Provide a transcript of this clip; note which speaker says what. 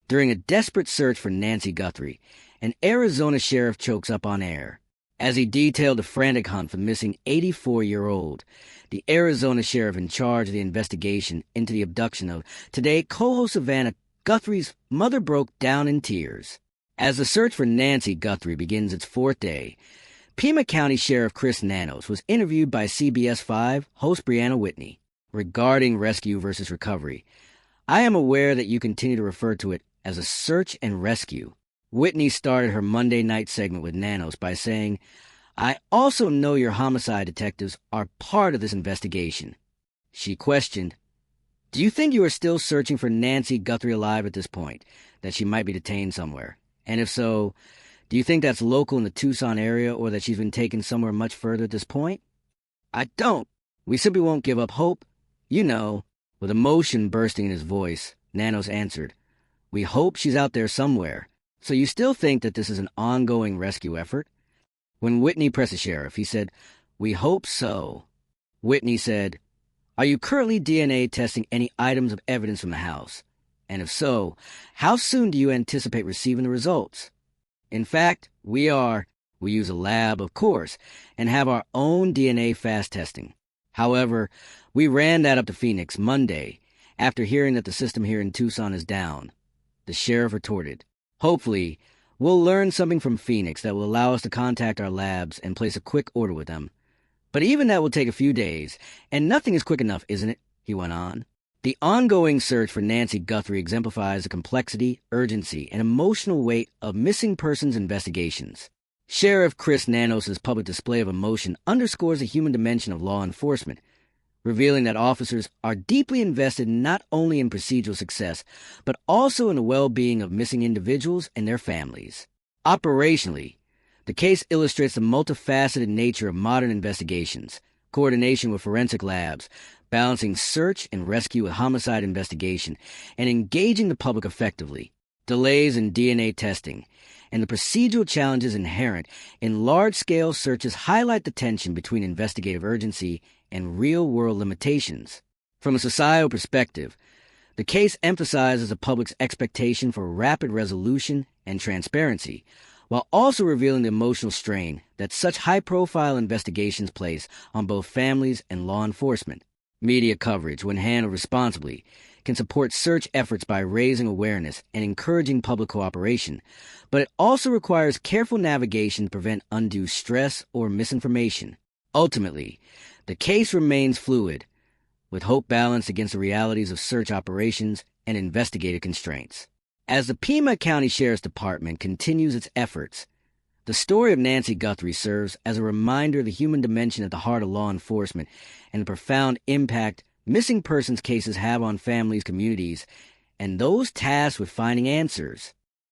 Speaker 1: During a desperate search for Nancy Guthrie, an Arizona sheriff chokes up on air. As he detailed a frantic hunt for the missing 84-year-old, the Arizona sheriff in charge of the investigation into the abduction of Today co-host Savannah Guthrie's mother broke down in tears. As the search for Nancy Guthrie begins its fourth day, Pima County Sheriff Chris Nanos was interviewed by CBS 5 host Brianna Whitney regarding rescue versus recovery. I am aware that you continue to refer to it as a search and rescue. Whitney started her Monday night segment with Nanos by saying, I also know your homicide detectives are part of this investigation. She questioned, do you think you are still searching for Nancy Guthrie alive at this point, that she might be detained somewhere? And if so, do you think that's local in the Tucson area or that she's been taken somewhere much further at this point? I don't. We simply won't give up hope. You know. With emotion bursting in his voice, Nanos answered, we hope she's out there somewhere. So you still think that this is an ongoing rescue effort? When Whitney pressed the sheriff, he said, we hope so. Whitney said, are you currently DNA testing any items of evidence from the house? And if so, how soon do you anticipate receiving the results? In fact, we are. We use a lab, of course, and have our own DNA fast testing. However, we ran that up to Phoenix Monday after hearing that the system here in Tucson is down. The sheriff retorted, hopefully, we'll learn something from Phoenix that will allow us to contact our labs and place a quick order with them. But even that will take a few days, and nothing is quick enough, isn't it? He went on. The ongoing search for Nancy Guthrie exemplifies the complexity, urgency, and emotional weight of missing persons investigations. Sheriff Chris Nanos' public display of emotion underscores the human dimension of law enforcement, revealing that officers are deeply invested not only in procedural success, but also in the well-being of missing individuals and their families. Operationally, the case illustrates the multifaceted nature of modern investigations, coordination with forensic labs, balancing search and rescue with homicide investigation, and engaging the public effectively. Delays in DNA testing and the procedural challenges inherent in large-scale searches highlight the tension between investigative urgency and real-world limitations. From a societal perspective, the case emphasizes the public's expectation for rapid resolution and transparency, while also revealing the emotional strain that such high-profile investigations place on both families and law enforcement. Media coverage, when handled responsibly, can support search efforts by raising awareness and encouraging public cooperation, but it also requires careful navigation to prevent undue stress or misinformation. Ultimately, the case remains fluid, with hope balanced against the realities of search operations and investigative constraints. As the Pima County Sheriff's Department continues its efforts, the story of Nancy Guthrie serves as a reminder of the human dimension at the heart of law enforcement and the profound impact missing persons cases have on families, communities, and those tasked with finding answers.